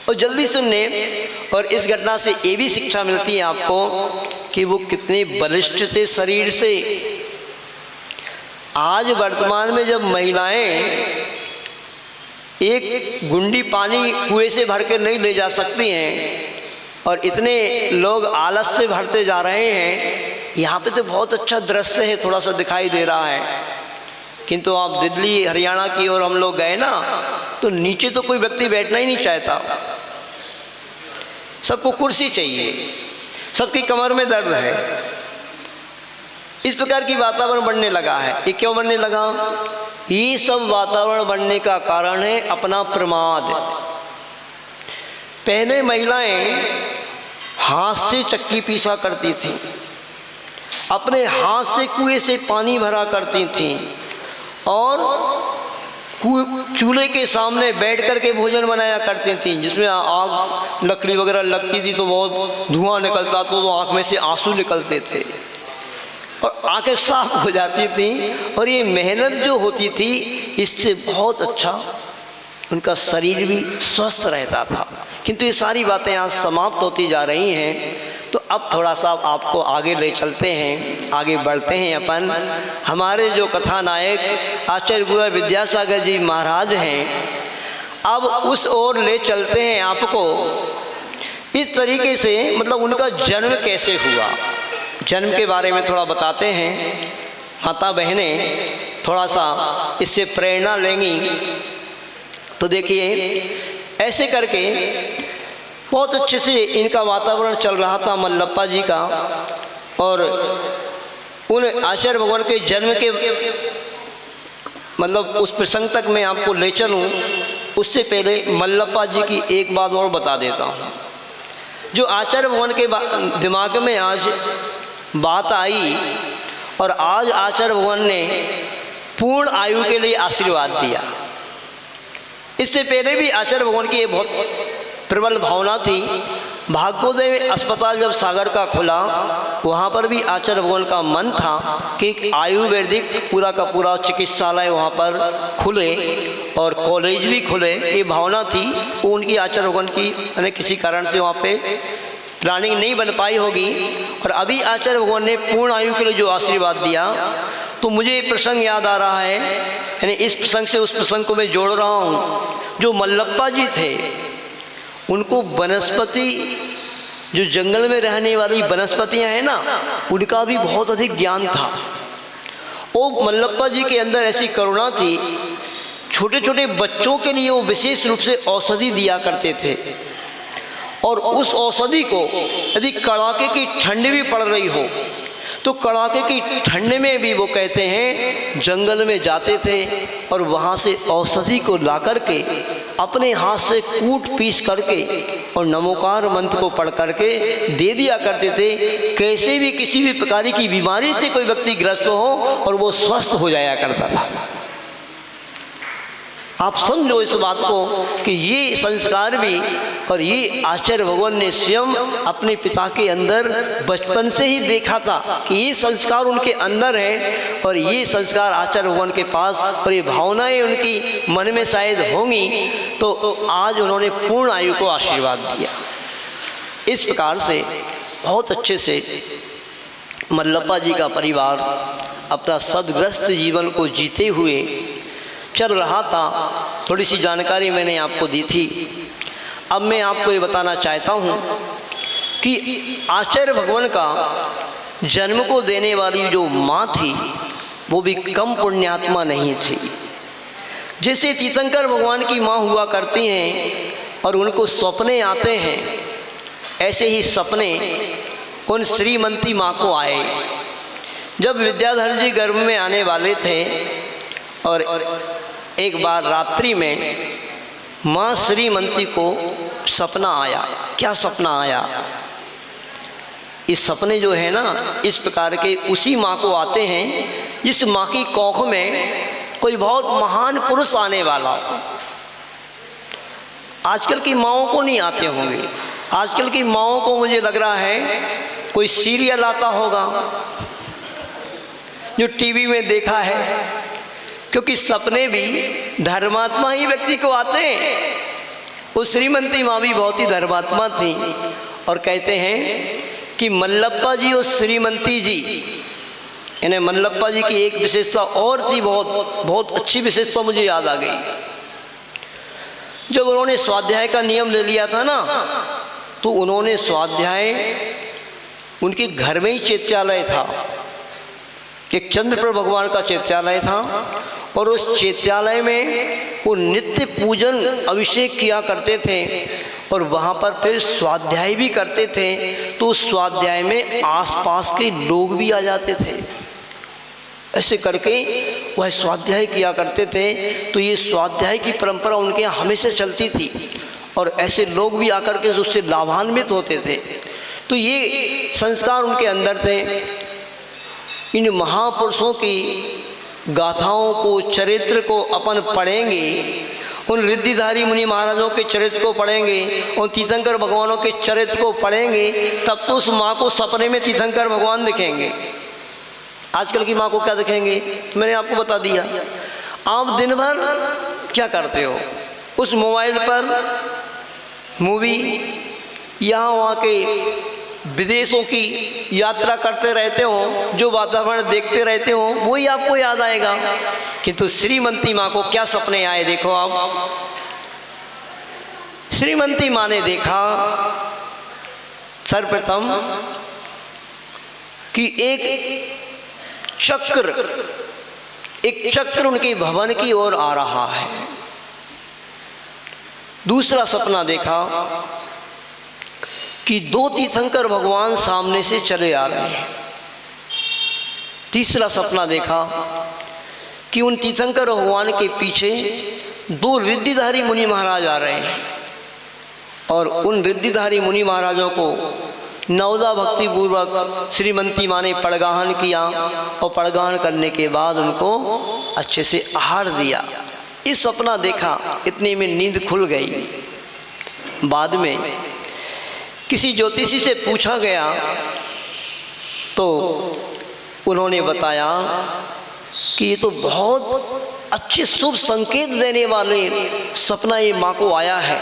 और जल्दी सुनने। और इस घटना से ये भी शिक्षा मिलती है आपको कि वो कितने बलिष्ठ थे शरीर से। आज वर्तमान में जब महिलाएं एक गुंडी पानी कुएं से भर के नहीं ले जा सकती हैं और इतने लोग आलस से भरते जा रहे हैं, यहाँ पे तो बहुत अच्छा दृश्य है, थोड़ा सा दिखाई दे रहा है, किंतु आप दिल्ली हरियाणा की ओर हम लोग गए ना, तो नीचे तो कोई व्यक्ति बैठना ही नहीं चाहता, सबको कुर्सी चाहिए, सबकी कमर में दर्द है। इस प्रकार की वातावरण बनने लगा है। ये क्यों बनने लगा? ये सब वातावरण बनने का कारण है अपना प्रमाद। पहले महिलाएं हाथ से चक्की पीसा करती थीं, अपने हाथ से कुएं से पानी भरा करती थीं और चूल्हे के सामने बैठ कर के भोजन बनाया करती थीं, जिसमें आग लकड़ी वगैरह लगती थी तो बहुत धुआं निकलता, तो आँख में से आंसू निकलते थे और आंखें साफ हो जाती थीं। और ये मेहनत जो होती थी, इससे बहुत अच्छा उनका शरीर भी स्वस्थ रहता था। किंतु ये सारी बातें आज समाप्त होती जा रही हैं। तो अब थोड़ा सा आपको आगे ले चलते हैं, आगे बढ़ते हैं अपन। हमारे जो कथा नायक आचार्य गुरु विद्यासागर जी महाराज हैं, अब उस ओर ले चलते हैं आपको। इस तरीके से मतलब उनका जन्म कैसे हुआ, जन्म के बारे में थोड़ा बताते हैं। माता बहनें थोड़ा सा इससे प्रेरणा लेंगी। तो देखिए, ऐसे करके बहुत अच्छे से इनका वातावरण चल रहा था मल्लप्पा जी का। और उन आचार्य भगवान के जन्म के मतलब उस प्रसंग तक मैं आपको ले चलूँ, उससे पहले मल्लप्पा जी की एक बात और बता देता हूँ। जो आचार्य भगवान के दिमाग में आज बात आई और आज आचार्य भगवान ने पूर्ण आयु के लिए आशीर्वाद दिया। इससे पहले भी आचार्य भगवान की ये बहुत प्रबल भावना थी। भाग्योदय अस्पताल जब सागर का खुला, वहाँ पर भी आचार्य भगवान का मन था कि एक आयुर्वेदिक पूरा का पूरा चिकित्सालय वहाँ पर खुले और कॉलेज भी खुले। ये भावना थी वो उनकी, आचार्य भगवान की, यानी किसी कारण से वहाँ पे प्लानिंग नहीं बन पाई होगी। और अभी आचार्य भगवान ने पूर्ण आयु के लिए जो आशीर्वाद दिया, तो मुझे प्रसंग याद आ रहा है, यानी इस प्रसंग से उस प्रसंग को मैं जोड़ रहा हूँ। जो मल्लप्पा जी थे, उनको वनस्पति, जो जंगल में रहने वाली वनस्पतियाँ हैं ना, उनका भी बहुत अधिक ज्ञान था। वो मल्लप्पा जी के अंदर ऐसी करुणा थी, छोटे छोटे बच्चों के लिए वो विशेष रूप से औषधि दिया करते थे। और उस औषधि को यदि कड़ाके की ठंड भी पड़ रही हो तो कड़ाके की ठंड में भी वो कहते हैं जंगल में जाते थे और वहाँ से औषधि को ला करके अपने हाथ से कूट पीस करके और नमोकार मंत्र को पढ़ करके दे दिया करते थे। कैसे भी किसी भी प्रकार की बीमारी से कोई व्यक्ति ग्रस्त हो और वो स्वस्थ हो जाया करता था। आप समझो इस बात को कि ये संस्कार भी और ये आचार्य भगवान ने स्वयं अपने पिता के अंदर बचपन से ही देखा था कि ये संस्कार उनके अंदर है और ये संस्कार आचार्य भगवान के पास और ये भावनाएं उनकी मन में शायद होंगी, तो आज उन्होंने पूर्ण आयु को आशीर्वाद दिया। इस प्रकार से बहुत अच्छे से मल्लप्पा जी का परिवार अपना सदग्रस्त जीवन को जीते हुए चल रहा था। थोड़ी सी जानकारी मैंने आपको दी थी। अब मैं आपको ये बताना चाहता हूँ कि आचार्य भगवान का जन्म को देने वाली जो माँ थी वो भी कम पुण्यात्मा नहीं थी। जैसे तीर्थंकर भगवान की माँ हुआ करती हैं और उनको सपने आते हैं, ऐसे ही सपने उन श्रीमती माँ को आए। जब विद्याधर जी गर्भ में आने वाले थे और एक बार रात्रि में माँ श्रीमती को सपना आया। क्या सपना आया? इस सपने जो है ना इस प्रकार के उसी माँ को आते हैं जिस माँ की कोख में कोई बहुत महान पुरुष आने वाला हो। आजकल की माँओं को नहीं आते होंगे। आजकल की माँओं को मुझे लग रहा है कोई सीरियल आता होगा जो टीवी में देखा है, क्योंकि सपने भी धर्मात्मा ही व्यक्ति को आते हैं। वो श्रीमती माँ भी बहुत ही धर्मात्मा थी और कहते हैं कि मल्लप्पा जी और श्रीमती जी, इन्हें मल्लप्पा जी की एक विशेषता और थी, बहुत अच्छी विशेषता मुझे याद आ गई। जब उन्होंने स्वाध्याय का नियम ले लिया था ना, तो उन्होंने स्वाध्याय उनके घर में ही चैत्यालय था, एक चंद्रप्रभ भगवान का चैत्यालय था और उस चैत्यालय में वो नित्य पूजन अभिषेक किया करते थे और वहाँ पर फिर स्वाध्याय भी करते थे। तो उस स्वाध्याय में आसपास के लोग भी आ जाते थे। ऐसे करके वह स्वाध्याय किया करते थे। तो ये स्वाध्याय की परंपरा उनके यहाँ हमेशा चलती थी और ऐसे लोग भी आकर के उससे लाभान्वित होते थे। तो ये संस्कार उनके अंदर थे। इन महापुरुषों की गाथाओं को, चरित्र को अपन पढ़ेंगे, उन रिद्धिधारी मुनि महाराजों के चरित्र को पढ़ेंगे, उन तीर्थंकर भगवानों के चरित्र को पढ़ेंगे, तब तो उस माँ को सपने में तीर्थंकर भगवान दिखेंगे। आजकल की माँ को क्या दिखेंगे? मैंने आपको बता दिया। आप दिन भर क्या करते हो? उस मोबाइल पर मूवी, यहाँ वहाँ के विदेशों की यात्रा करते रहते हो, जो वातावरण देखते रहते हो वही आपको याद आएगा। किंतु श्रीमती माँ को क्या सपने आए देखो आप। श्रीमती माँ ने देखा सर्वप्रथम कि एक चक्र उनके भवन की ओर आ रहा है। दूसरा सपना देखा कि दो तीर्थंकर भगवान सामने से चले आ रहे हैं। तीसरा सपना देखा कि उन तीर्थंकर भगवान के पीछे दो रिद्धिधारी मुनि महाराज आ रहे हैं और उन रिद्धिधारी मुनि महाराजों को नवदा भक्ति पूर्वक श्रीमती माँ ने पड़गाहन किया और पड़गाहन करने के बाद उनको अच्छे से आहार दिया। इस सपना देखा, इतने में नींद खुल गई। बाद में किसी ज्योतिषी से पूछा गया तो उन्होंने बताया कि ये तो बहुत अच्छे शुभ संकेत देने वाले सपना ये माँ को आया है।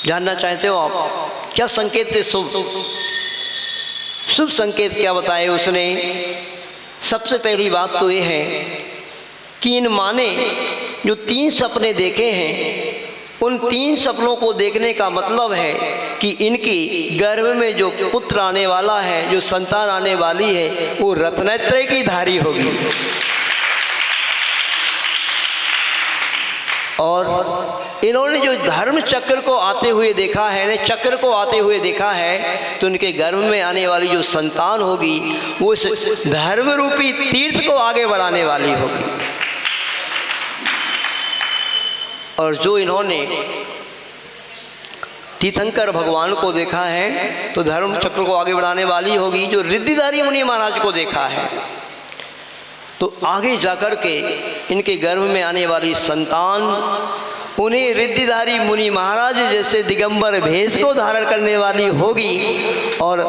जानना चाहते हो आप क्या संकेत थे? शुभ संकेत क्या बताए उसने? सबसे पहली बात तो ये है कि इन माँ ने जो 3 सपने देखे हैं, उन 3 सपनों को देखने का मतलब है कि इनकी गर्भ में जो पुत्र आने वाला है, जो संतान आने वाली है, वो रत्नत्रय की धारी होगी। और इन्होंने जो धर्म चक्र को आते हुए देखा है, चक्र को आते हुए देखा है, तो उनके गर्भ में आने वाली जो संतान होगी वो इस धर्म रूपी तीर्थ को आगे बढ़ाने वाली होगी। और जो इन्होंने तीर्थंकर भगवान को देखा है तो धर्म चक्र को आगे बढ़ाने वाली होगी। जो रिद्धिधारी मुनि महाराज को देखा है तो आगे जाकर के इनके गर्भ में आने वाली संतान उन्हें रिद्धिधारी मुनि महाराज जैसे दिगंबर भेष को धारण करने वाली होगी। और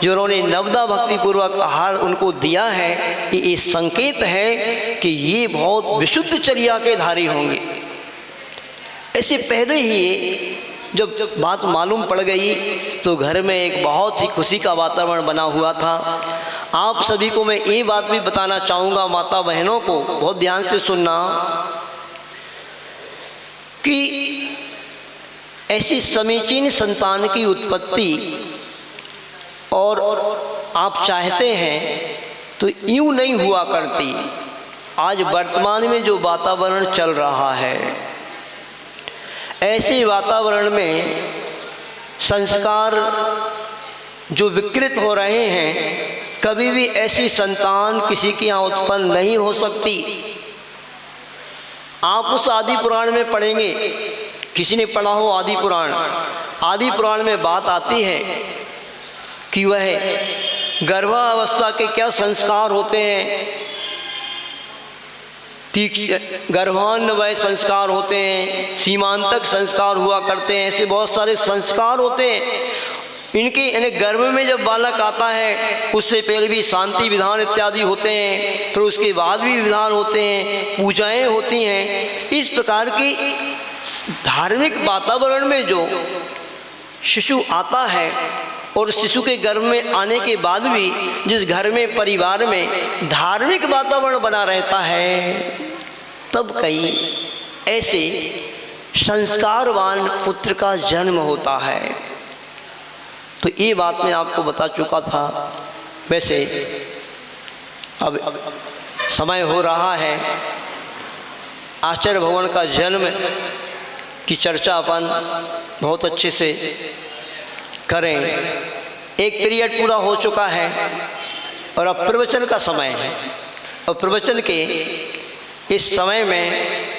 जो उन्होंने नवदा भक्ति पूर्वक आहार उनको दिया है, ये संकेत है कि ये बहुत विशुद्ध चर्या के धारी होंगे। ऐसे पहले ही जब बात मालूम पड़ गई तो घर में एक बहुत ही खुशी का वातावरण बना हुआ था। आप सभी को मैं ये बात भी बताना चाहूँगा, माता बहनों को बहुत ध्यान से सुनना, कि ऐसी समीचीन संतान की उत्पत्ति और आप चाहते हैं तो यूँ नहीं हुआ करती। आज वर्तमान में जो वातावरण चल रहा है, ऐसे वातावरण में संस्कार जो विकृत हो रहे हैं, कभी भी ऐसी संतान किसी के यहाँ उत्पन्न नहीं हो सकती। आप उस आदि पुराण में पढ़ेंगे, किसी ने पढ़ा हो आदि पुराण, आदि पुराण में बात आती है कि वह गर्भावस्था के क्या संस्कार होते हैं, गर्भान्वय संस्कार होते हैं, सीमांतक संस्कार हुआ करते हैं, ऐसे बहुत सारे संस्कार होते हैं। इनके यानी गर्भ में जब बालक आता है उससे पहले भी शांति विधान इत्यादि होते हैं, फिर उसके बाद भी विधान होते हैं, पूजाएं होती हैं। इस प्रकार की धार्मिक वातावरण में जो शिशु आता है और शिशु के गर्भ में आने के बाद भी जिस घर में परिवार में धार्मिक वातावरण बना रहता है, तब कई ऐसे संस्कारवान पुत्र का जन्म होता है। तो ये बात मैं आपको बता चुका था। वैसे अब समय हो रहा है, आचार्य भगवान का जन्म की चर्चा अपन बहुत अच्छे से करें। एक पीरियड पूरा हो चुका है और अब प्रवचन का समय है। और प्रवचन के इस समय में